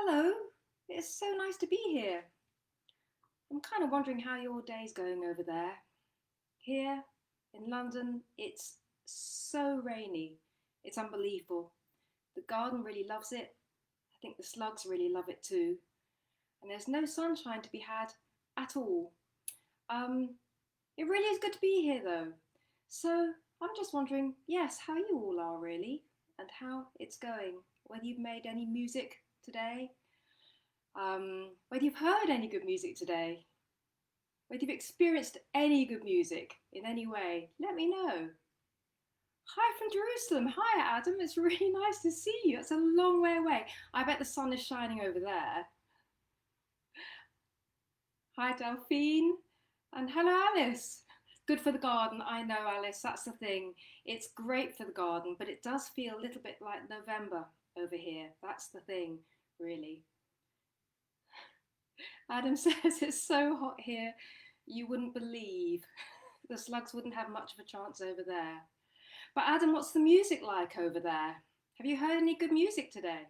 Hello, it's so nice to be here. I'm kind of wondering how your day's going over there. Here in London, it's so rainy. It's unbelievable. The garden really loves it. I think the slugs really love it too. And there's no sunshine to be had at all. Um, it really is good to be here though. So I'm just wondering, yes, how you all are really, and how it's going. Whether you've made any music today, whether you've heard any good music today, whether you've experienced any good music in any way, let me know. Hi from Jerusalem. Hi, Adam. It's really nice to see you. It's a long way away. I bet the sun is shining over there. Hi, Delphine. And hello, Alice. Good for the garden. I know, Alice. That's the thing. It's great for the garden, but it does feel a little bit like November over here. That's the thing, really. Adam says it's so hot here, you wouldn't believe. The slugs wouldn't have much of a chance over there. But Adam, what's the music like over there? Have you heard any good music today?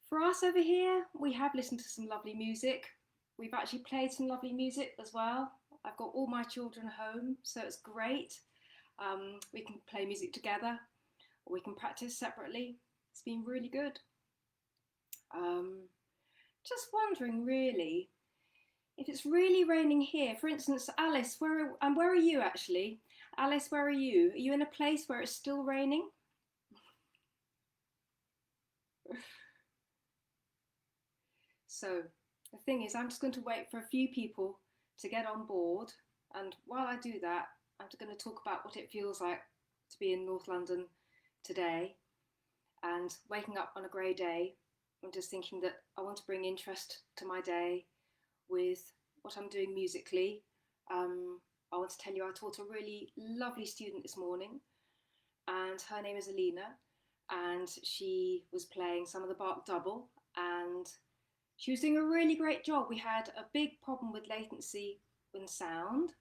For us over here, we have listened to some lovely music. We've actually played some lovely music as well. I've got all my children home, so it's great. We can play music together, or we can practice separately. It's been really good. Um, just wondering, really, if it's really raining here. For instance, Alice, where are you actually? Alice, where are you? Are you in a place where it's still raining? So the thing is, I'm just going to wait for a few people to get on board. And while I do that, I'm just going to talk about what it feels like to be in North London today and waking up on a grey day. I'm just thinking that I want to bring interest to my day with what I'm doing musically. I want to tell you I taught a really lovely student this morning, and her name is Alina, and she was playing some of the Bach double, and she was doing a really great job. We had a big problem with latency in sound,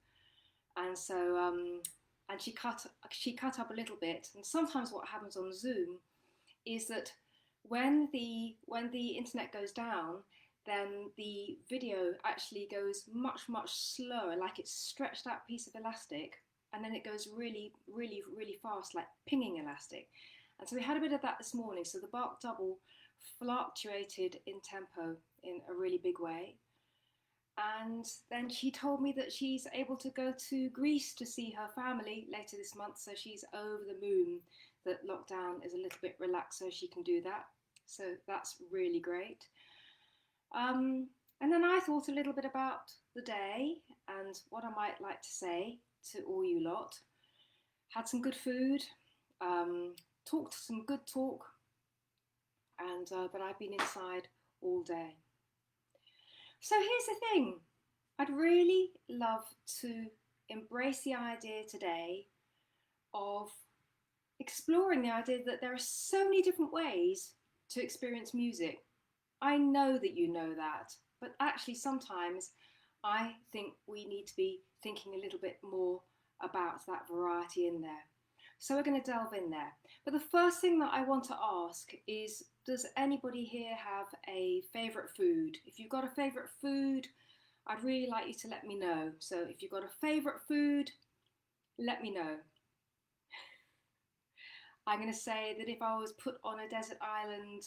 and so and she cut up a little bit. And sometimes what happens on Zoom is that when the internet goes down, then the video actually goes much slower, like it's stretched out piece of elastic, and then it goes really fast, like pinging elastic. And so we had a bit of that this morning. So the Bach double fluctuated in tempo in a really big way. And then she told me that she's able to go to Greece to see her family later this month. So she's over the moon that lockdown is a little bit relaxed so she can do that. So that's really great. And then I thought a little bit about the day and what I might like to say to all you lot. Had some good food, talked some good talk, and but I've been inside all day. So here's the thing. I'd really love to embrace the idea today of exploring the idea that there are so many different ways to experience music. I know that you know that, but actually sometimes I think we need to be thinking a little bit more about that variety in there. So we're going to delve in there. But the first thing that I want to ask is, does anybody here have a favourite food? If you've got a favourite food, I'd really like you to let me know. So if you've got a favourite food, let me know. I'm going to say that if I was put on a desert island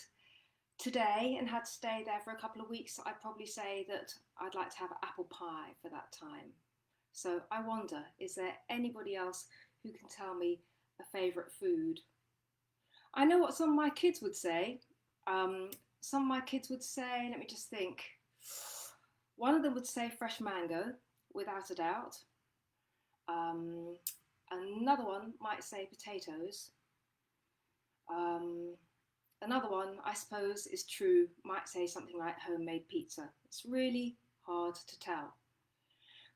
today and had to stay there for a couple of weeks, I'd probably say that I'd like to have apple pie for that time. So I wonder, is there anybody else who can tell me a favourite food? I know what some of my kids would say. Some of my kids would say, let me just think. One of them would say fresh mango, without a doubt. Another one might say potatoes. Another one, I suppose, is true, might say something like homemade pizza. It's really hard to tell.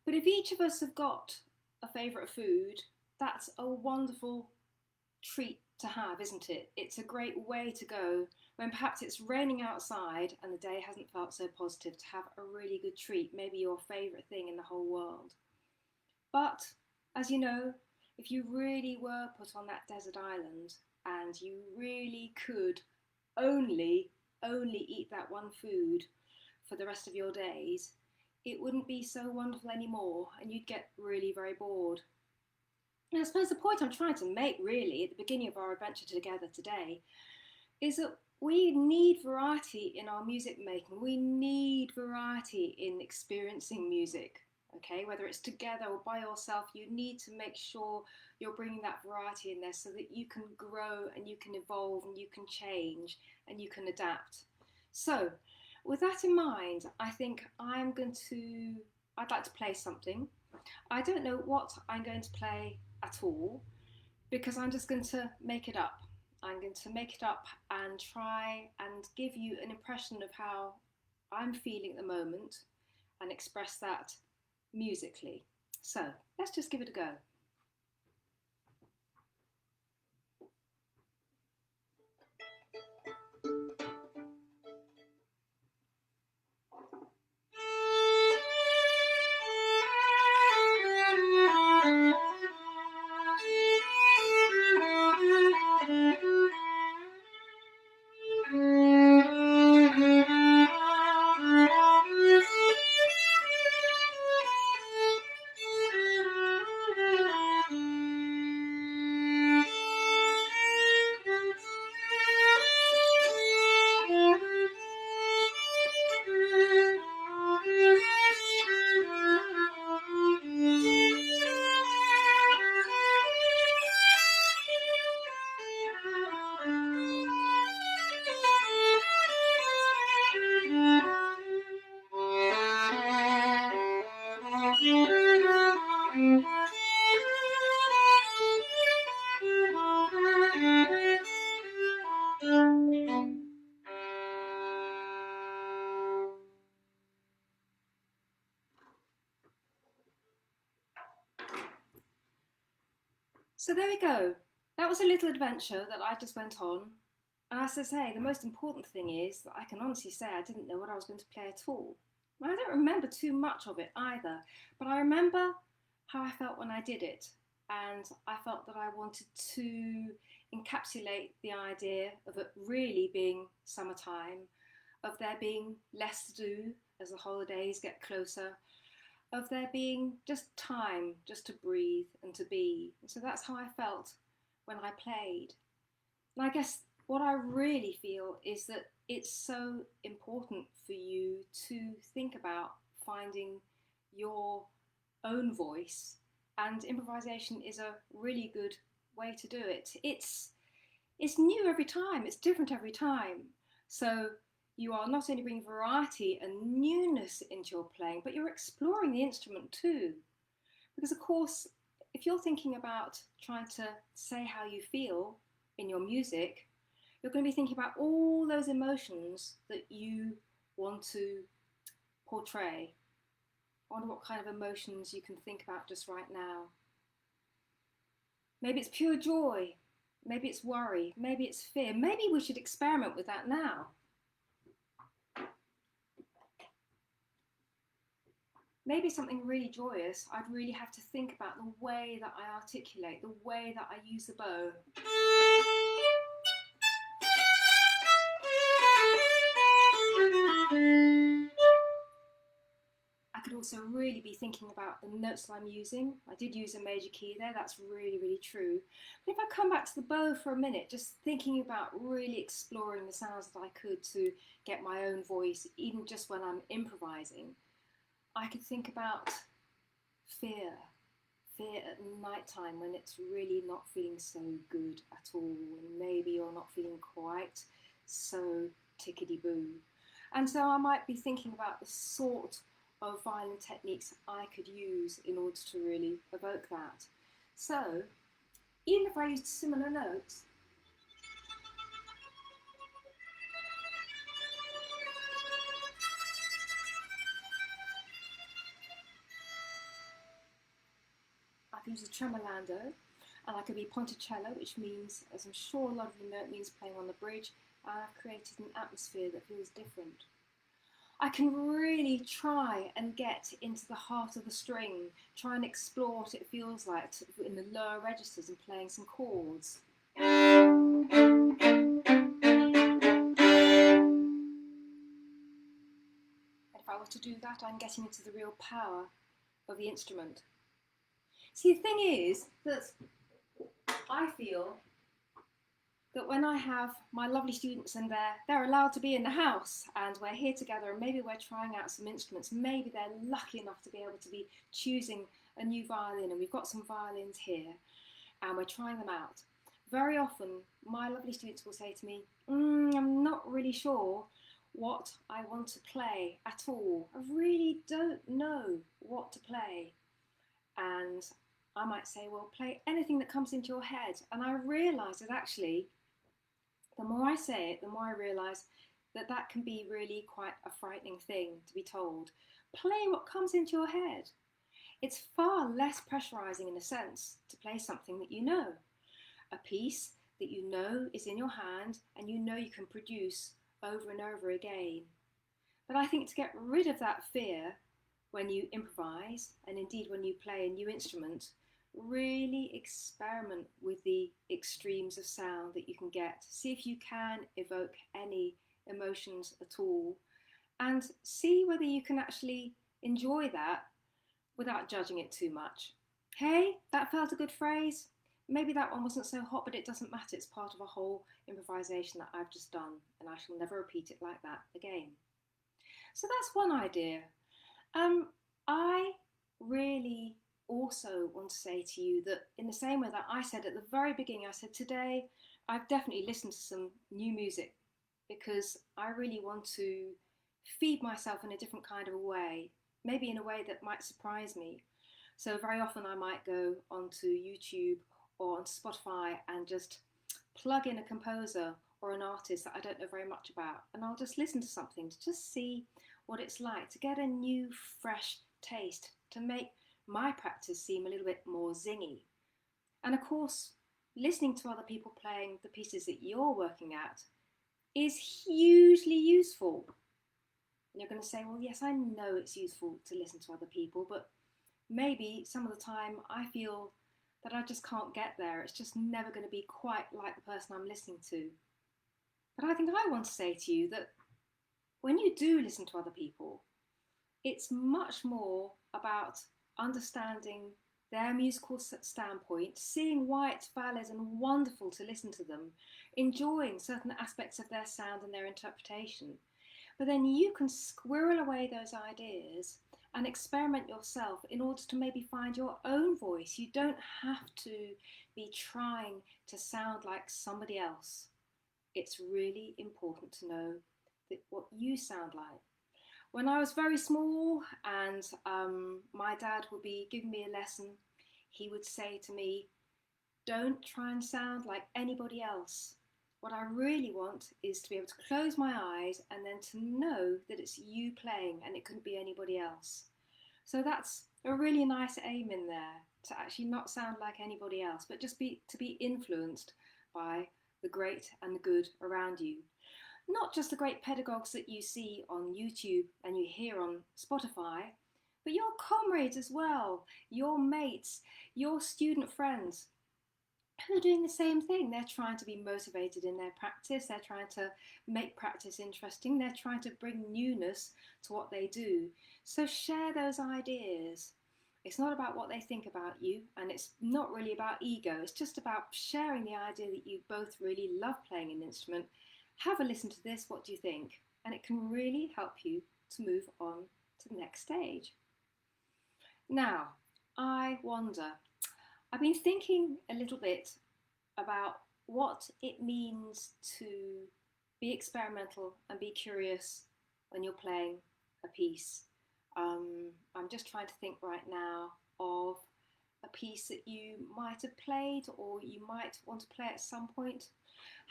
But if each of us have got a favourite food, that's a wonderful treat to have, isn't it? It's a great way to go when perhaps it's raining outside and the day hasn't felt so positive, to have a really good treat, maybe your favourite thing in the whole world. But, as you know, if you really were put on that desert island, and you really could only eat that one food for the rest of your days, it wouldn't be so wonderful anymore, and you'd get really very bored. And I suppose the point I'm trying to make, really, at the beginning of our adventure together today, is that we need variety in our music making. We need variety in experiencing music. Okay, whether it's together or by yourself, you need to make sure you're bringing that variety in there so that you can grow and you can evolve and you can change and you can adapt. So, with that in mind, I think I'd like to play something. I don't know what I'm going to play at all because I'm just going to make it up. I'm going to make it up and try and give you an impression of how I'm feeling at the moment and express that musically. So let's just give it a go. So there we go. That was a little adventure that I just went on. And as I say, the most important thing is that I can honestly say I didn't know what I was going to play at all. I don't remember too much of it either, but I remember how I felt when I did it. And I felt that I wanted to encapsulate the idea of it really being summertime, of there being less to do as the holidays get closer, of there being just time just to breathe and to be. And so that's how I felt when I played. And I guess what I really feel is that it's so important for you to think about finding your own voice, and improvisation is a really good way to do it. It's new every time, it's different every time. So you are not only bringing variety and newness into your playing, but you're exploring the instrument too. Because, of course, if you're thinking about trying to say how you feel in your music, you're going to be thinking about all those emotions that you want to portray. I wonder what kind of emotions you can think about just right now. Maybe it's pure joy. Maybe it's worry. Maybe it's fear. Maybe we should experiment with that now. Maybe something really joyous, I'd really have to think about the way that I articulate, the way that I use the bow. I could also really be thinking about the notes that I'm using. I did use a major key there, that's really, really true. But if I come back to the bow for a minute, just thinking about really exploring the sounds that I could to get my own voice, even just when I'm improvising, I could think about fear at night time when it's really not feeling so good at all, and maybe you're not feeling quite so tickety-boo. And so I might be thinking about the sort of violin techniques I could use in order to really evoke that. So even if I used similar notes, I could use a tremolando, and I could be ponticello, which means, as I'm sure a lot of you know, it means playing on the bridge, and I've created an atmosphere that feels different. I can really try and get into the heart of the string, try and explore what it feels like in the lower registers and playing some chords. If I were to do that, I'm getting into the real power of the instrument. See, the thing is that I feel that when I have my lovely students and they're allowed to be in the house and we're here together and maybe we're trying out some instruments, maybe they're lucky enough to be able to be choosing a new violin, and we've got some violins here and we're trying them out. Very often my lovely students will say to me, I'm not really sure what I want to play at all. I really don't know what to play. And I might say, well, play anything that comes into your head. And I realise that actually, the more I say it, the more I realise that that can be really quite a frightening thing to be told. Play what comes into your head. It's far less pressurising in a sense to play something that you know, a piece that you know is in your hand and you know you can produce over and over again. But I think to get rid of that fear when you improvise, and indeed when you play a new instrument, really experiment with the extremes of sound that you can get. See if you can evoke any emotions at all, and see whether you can actually enjoy that without judging it too much. Hey, that felt a good phrase. Maybe that one wasn't so hot, but it doesn't matter. It's part of a whole improvisation that I've just done, and I shall never repeat it like that again. So that's one idea. I really also want to say to you that in the same way that I said at the very beginning, I said today, I've definitely listened to some new music because I really want to feed myself in a different kind of a way, maybe in a way that might surprise me. So very often I might go onto YouTube or onto Spotify and just plug in a composer or an artist that I don't know very much about, and I'll just listen to something to just see what it's like, to get a new, fresh taste, to make my practice seem a little bit more zingy. And of course, listening to other people playing the pieces that you're working at is hugely useful. And you're going to say, well, yes, I know it's useful to listen to other people, but maybe some of the time I feel that I just can't get there. It's just never going to be quite like the person I'm listening to. But I think I want to say to you that when you do listen to other people, it's much more about understanding their musical standpoint, seeing why it's valid and wonderful to listen to them, enjoying certain aspects of their sound and their interpretation. But then you can squirrel away those ideas and experiment yourself in order to maybe find your own voice. You don't have to be trying to sound like somebody else. It's really important to know that what you sound like. When I was very small and my dad would be giving me a lesson, he would say to me, don't try and sound like anybody else. What I really want is to be able to close my eyes and then to know that it's you playing and it couldn't be anybody else. So that's a really nice aim in there, to actually not sound like anybody else, but just to be influenced by the great and the good around you. Not just the great pedagogues that you see on YouTube and you hear on Spotify, but your comrades as well, your mates, your student friends who are doing the same thing. They're trying to be motivated in their practice, they're trying to make practice interesting, they're trying to bring newness to what they do. So share those ideas. It's not about what they think about you, and it's not really about ego. It's just about sharing the idea that you both really love playing an instrument. Have a listen to this, what do you think? And it can really help you to move on to the next stage. Now, I wonder, I've been thinking a little bit about what it means to be experimental and be curious when you're playing a piece. I'm just trying to think right now of a piece that you might have played or you might want to play at some point.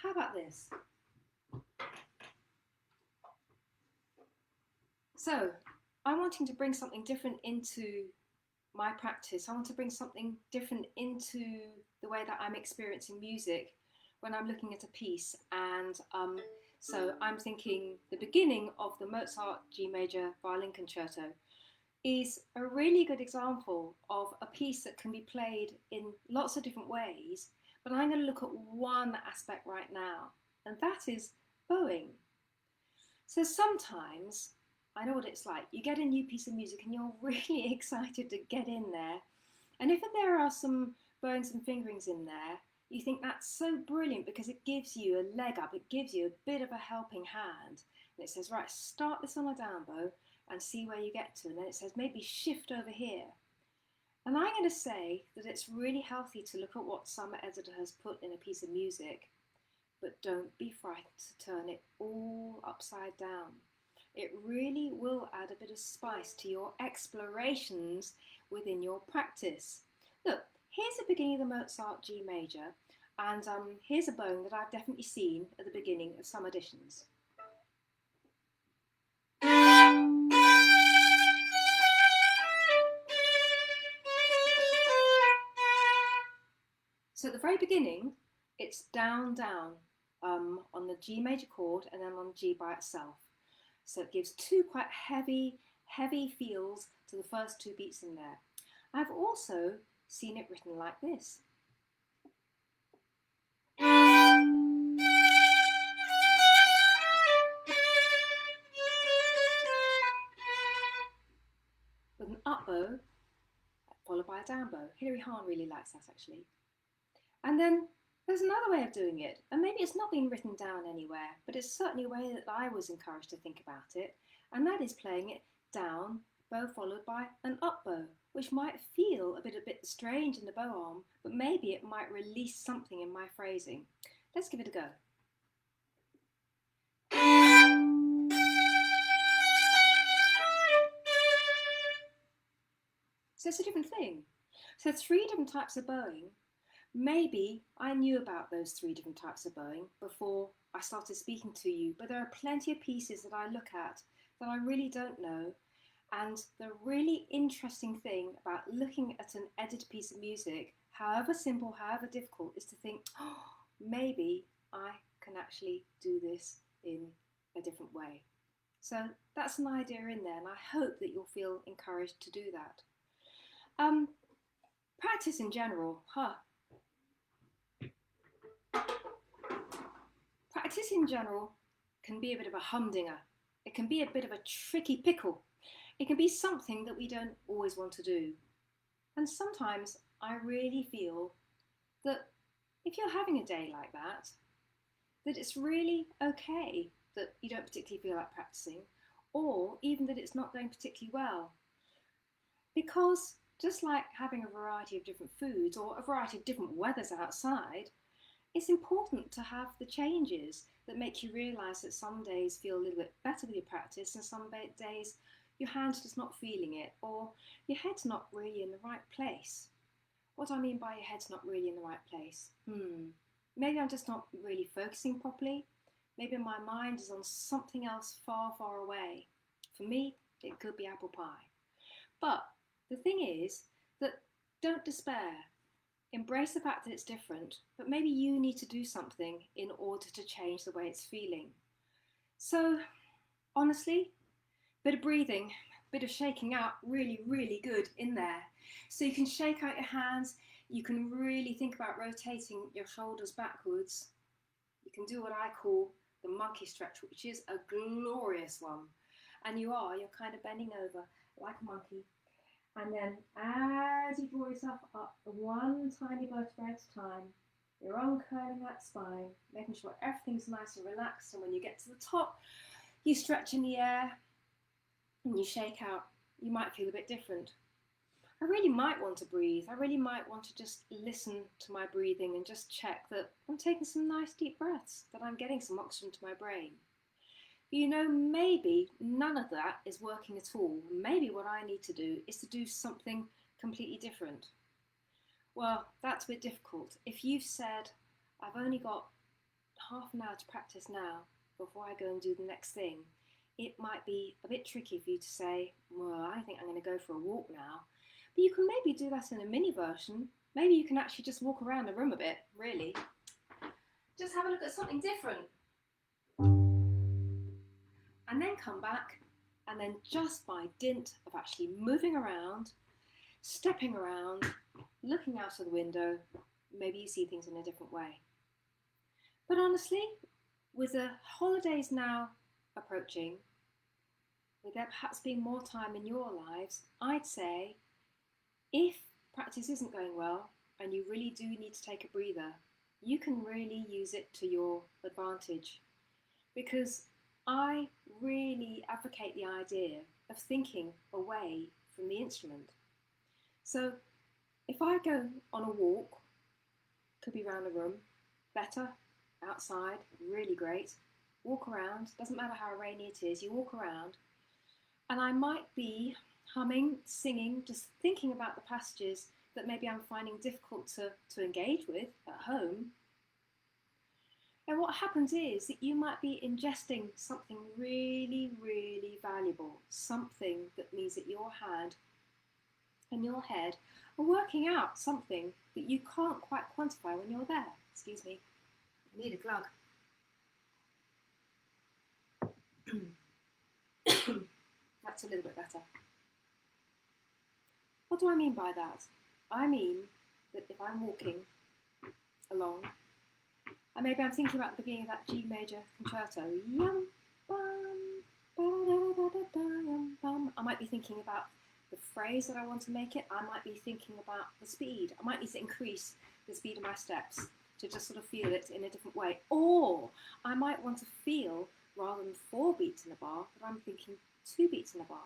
How about this? So I'm wanting to bring something different into my practice. I want to bring something different into the way that I'm experiencing music when I'm looking at a piece. And so I'm thinking the beginning of the Mozart G major violin concerto is a really good example of a piece that can be played in lots of different ways, But I'm going to look at one aspect right now, and that is bowing. So sometimes, I know what it's like, you get a new piece of music and you're really excited to get in there. And if there are some bowings and fingerings in there, you think that's so brilliant because it gives you a leg up, it gives you a bit of a helping hand. And it says, right, start this on a down bow and see where you get to. And then it says, maybe shift over here. And I'm going to say that it's really healthy to look at what some editor has put in a piece of music, but don't be frightened to turn it all upside down. It really will add a bit of spice to your explorations within your practice. Look, here's the beginning of the Mozart G major, and here's a bowing that I've definitely seen at the beginning of some editions. So at the very beginning, it's down, down on the G major chord and then on G by itself. So it gives two quite heavy feels to the first two beats in there. I've also seen it written like this. With an up bow, followed by a down bow. Hilary Hahn really likes that actually. And then there's another way of doing it, and maybe it's not been written down anywhere, but it's certainly a way that I was encouraged to think about it, and that is playing it down, bow followed by an up bow, which might feel a bit strange in the bow arm, but maybe it might release something in my phrasing. Let's give it a go. So it's a different thing. So 3 different types of bowing. Maybe I knew about those 3 different types of bowing before I started speaking to you, but there are plenty of pieces that I look at that I really don't know. And the really interesting thing about looking at an edited piece of music, however simple, however difficult, is to think, oh, maybe I can actually do this in a different way. So that's an idea in there, and I hope that you'll feel encouraged to do that. Practice in general, Practice in general can be a bit of a humdinger. It can be a bit of a tricky pickle. It can be something that we don't always want to do. And sometimes I really feel that if you're having a day like that it's really okay that you don't particularly feel like practicing, or even that it's not going particularly well. Because just like having a variety of different foods or a variety of different weathers outside, it's important to have the changes that make you realise that some days feel a little bit better with your practice and some days your hand's just not feeling it, or your head's not really in the right place. What do I mean by your head's not really in the right place? Maybe I'm just not really focusing properly. Maybe my mind is on something else far, far away. For me, it could be apple pie. But the thing is that don't despair. Embrace the fact that it's different, but maybe you need to do something in order to change the way it's feeling. So, honestly, bit of breathing, bit of shaking out, really, really good in there. So you can shake out your hands, you can really think about rotating your shoulders backwards. You can do what I call the monkey stretch, which is a glorious one. And you're kind of bending over like a monkey. And then as you draw yourself up one tiny vertebra at a time, you're uncurling that spine, making sure everything's nice and relaxed. And when you get to the top, you stretch in the air and you shake out. You might feel a bit different. I really might want to breathe. I really might want to just listen to my breathing and just check that I'm taking some nice deep breaths, that I'm getting some oxygen to my brain. But maybe none of that is working at all. Maybe what I need to do is to do something completely different. Well, that's a bit difficult. If you've said, I've only got half an hour to practice now before I go and do the next thing, it might be a bit tricky for you to say, well, I think I'm going to go for a walk now. But you can maybe do that in a mini version. Maybe you can actually just walk around the room a bit, really. Just have a look at something different. And then come back, and then just by dint of actually moving around, stepping around, looking out of the window, maybe you see things in a different way. But honestly, with the holidays now approaching, with there perhaps being more time in your lives, I'd say if practice isn't going well and you really do need to take a breather, you can really use it to your advantage. Because I really advocate the idea of thinking away from the instrument. So if I go on a walk, could be around the room, better, outside, really great, walk around, doesn't matter how rainy it is, you walk around, and I might be humming, singing, just thinking about the passages that maybe I'm finding difficult to engage with at home. And what happens is that you might be ingesting something really, really valuable, something that means that your hand and your head are working out something that you can't quite quantify when you're there. Excuse me, I need a glug. That's a little bit better. What do I mean by that? I mean that if I'm walking along, and maybe I'm thinking about the beginning of that G major concerto, yum, bum, yum, bum. I might be thinking about the phrase that I want to make it. I might be thinking about the speed. I might need to increase the speed of my steps to just sort of feel it in a different way. Or I might want to feel, rather than 4 beats in a bar, that I'm thinking 2 beats in a bar.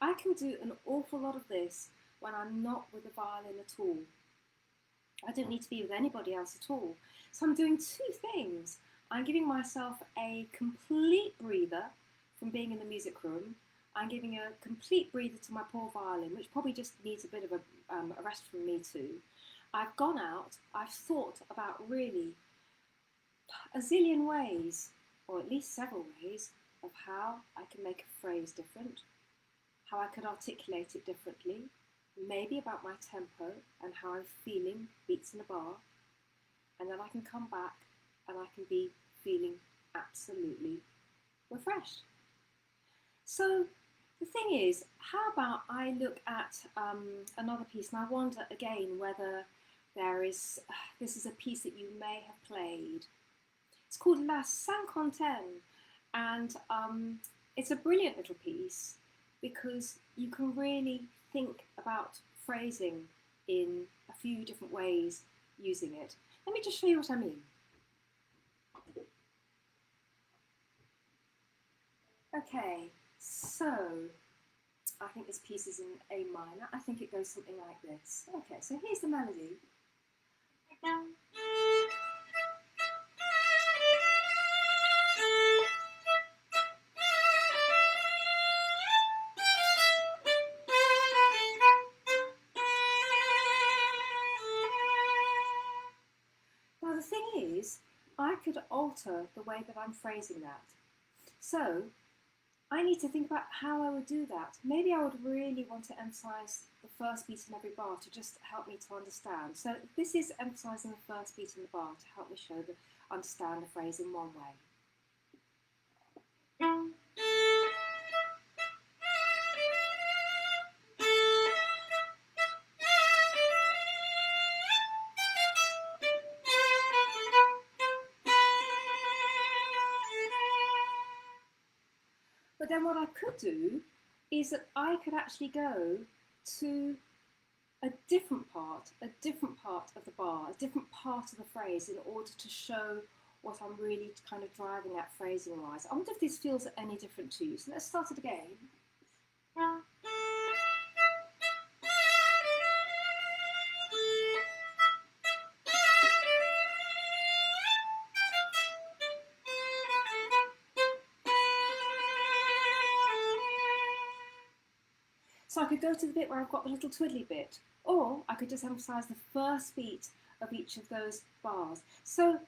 I can do an awful lot of this when I'm not with the violin at all. I don't need to be with anybody else at all. So I'm doing 2 things. I'm giving myself a complete breather from being in the music room. I'm giving a complete breather to my poor violin, which probably just needs a bit of a rest from me too. I've gone out, I've thought about really a zillion ways, or at least several ways, of how I can make a phrase different, how I could articulate it differently, maybe about my tempo and how I'm feeling beats in a bar, and then I can come back and I can be feeling absolutely refreshed. So the thing is, how about I look at another piece, and I wonder again whether this is a piece that you may have played. It's called La Cinquantaine, and it's a brilliant little piece because you can really think about phrasing in a few different ways using it. Let me just show you what I mean. Okay, so I think this piece is in A minor. I think it goes something like this. Okay, so here's the melody. Now the thing is, I could alter the way that I'm phrasing that. So I need to think about how I would do that. Maybe I would really want to emphasise the first beat in every bar to just help me to understand. So this is emphasising the first beat in the bar to help me understand the phrase in one way. But then what I could do is that I could actually go to a different part of the bar, a different part of the phrase in order to show what I'm really kind of driving at phrasing-wise. I wonder if this feels any different to you. So let's start it again. So I could go to the bit where I've got the little twiddly bit, or I could just emphasise the first beat of each of those bars. So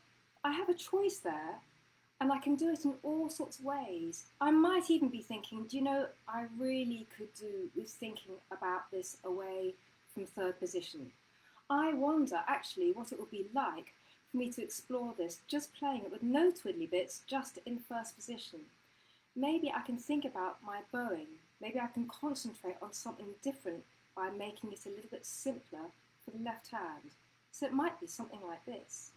I have a choice there, and I can do it in all sorts of ways. I might even be thinking, do you know, I really could do with thinking about this away from third position. I wonder actually what it would be like for me to explore this, just playing it with no twiddly bits, just in first position. Maybe I can think about my bowing. Maybe I can concentrate on something different by making it a little bit simpler for the left hand. So it might be something like this.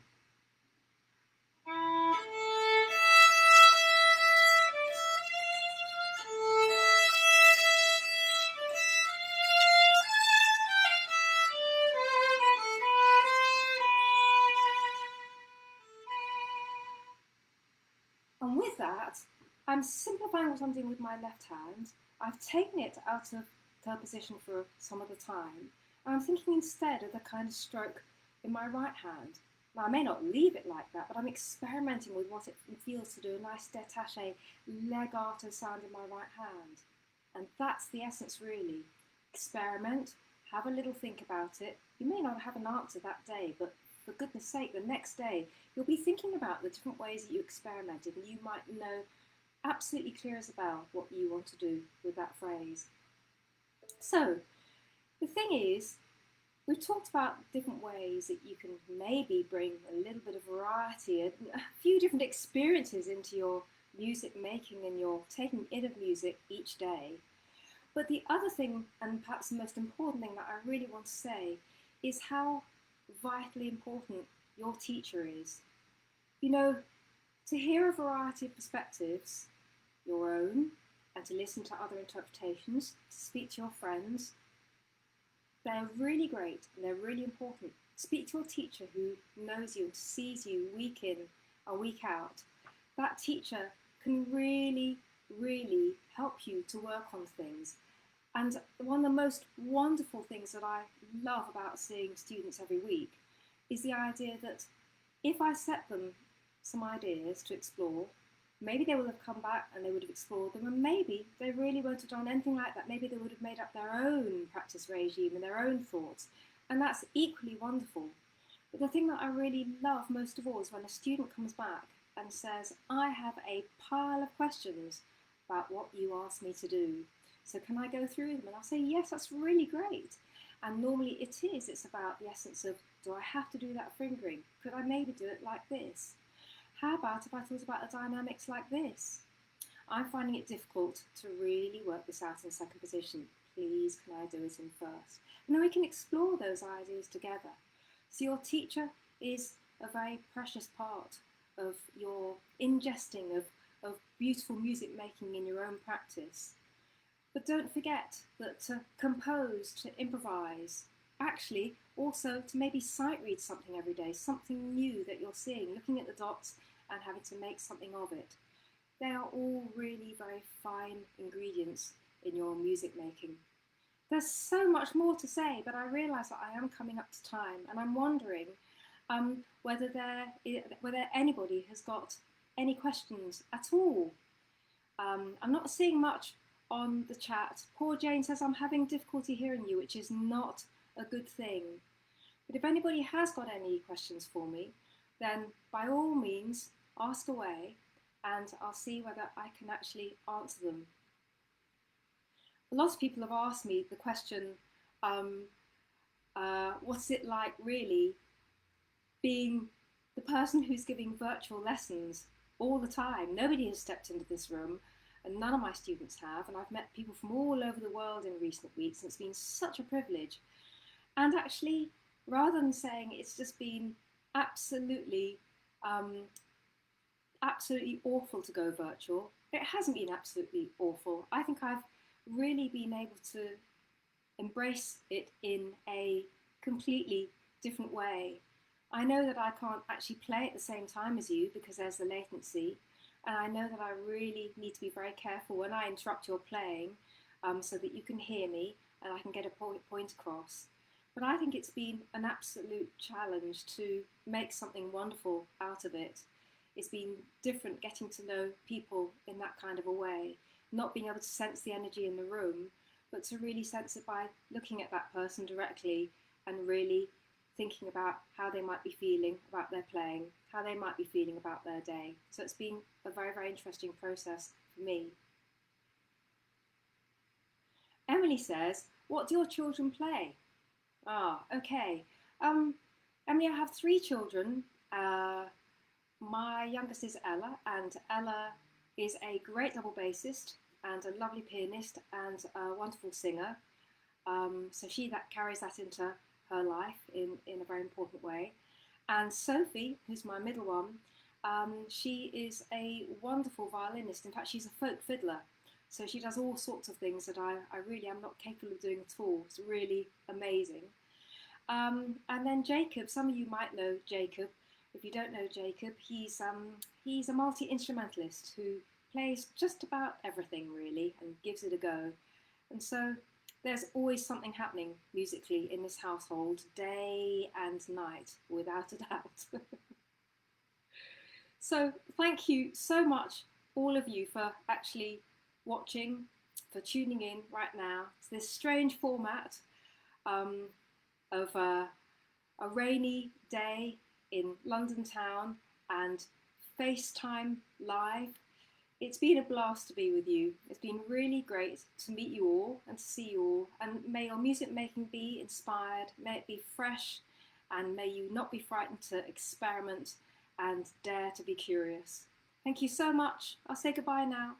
And with that, I'm simplifying what I'm doing with my left hand. I've taken it out of third position for some of the time, and I'm thinking instead of the kind of stroke in my right hand. Now, I may not leave it like that, but I'm experimenting with what it feels to do a nice détaché legato sound in my right hand. And that's the essence, really. Experiment, have a little think about it. You may not have an answer that day, but for goodness sake, the next day, you'll be thinking about the different ways that you experimented, and you might know absolutely clear as a bell what you want to do with that phrase. So, the thing is, we've talked about different ways that you can maybe bring a little bit of variety, a few different experiences into your music making and your taking in of music each day. But the other thing, and perhaps the most important thing that I really want to say, is how vitally important your teacher is. You know, to hear a variety of perspectives, your own, and to listen to other interpretations, to speak to your friends, they're really great and they're really important. Speak to your teacher who knows you and sees you week in and week out. That teacher can really, really help you to work on things. And one of the most wonderful things that I love about seeing students every week is the idea that if I set them some ideas to explore, maybe they will have come back and they would have explored them, and maybe they really won't have done anything like that. Maybe they would have made up their own practice regime and their own thoughts, and that's equally wonderful. But the thing that I really love most of all is when a student comes back and says, I have a pile of questions about what you asked me to do. So can I go through them? And I'll say, yes, that's really great. And normally it's about the essence of, do I have to do that fingering? Could I maybe do it like this? How about if I thought about the dynamics like this? I'm finding it difficult to really work this out in second position. Please, can I do it in first? And then we can explore those ideas together. So your teacher is a very precious part of your ingesting of beautiful music making in your own practice. But don't forget that to compose, to improvise, actually also to maybe sight read something every day, something new that you're seeing, looking at the dots and having to make something of it. They are all really very fine ingredients in your music making. There's so much more to say, but I realise that I am coming up to time, and I'm wondering whether anybody has got any questions at all. I'm not seeing much on the chat. Poor Jane says, I'm having difficulty hearing you, which is not a good thing. But if anybody has got any questions for me, then by all means, ask away, and I'll see whether I can actually answer them. A lot of people have asked me the question, what's it like really being the person who's giving virtual lessons all the time? Nobody has stepped into this room, and none of my students have, and I've met people from all over the world in recent weeks, and it's been such a privilege. And actually, rather than saying it's just been absolutely awful to go virtual, it hasn't been absolutely awful. I think I've really been able to embrace it in a completely different way. I know that I can't actually play at the same time as you because there's the latency, and I know that I really need to be very careful when I interrupt your playing so that you can hear me and I can get a point across. But I think it's been an absolute challenge to make something wonderful out of it. It's been different getting to know people in that kind of a way, not being able to sense the energy in the room, but to really sense it by looking at that person directly and really thinking about how they might be feeling about their playing, how they might be feeling about their day. So it's been a very, very interesting process for me. Emily says, what do your children play? Okay. Emily, I have 3 children. My youngest is Ella, and Ella is a great double bassist and a lovely pianist and a wonderful singer. So she carries that into her life in a very important way. And Sophie, who's my middle one, she is a wonderful violinist. In fact, she's a folk fiddler. So she does all sorts of things that I really am not capable of doing at all. It's really amazing. And then Jacob, some of you might know Jacob. If you don't know Jacob, he's a multi-instrumentalist who plays just about everything really and gives it a go. And so there's always something happening musically in this household, day and night, without a doubt. So thank you so much, all of you, for actually watching, for tuning in right now to this strange format of a rainy day in London town and FaceTime live. It's been a blast to be with you. It's been really great to meet you all and to see you all. And may your music making be inspired, may it be fresh, and may you not be frightened to experiment and dare to be curious. Thank you so much. I'll say goodbye now.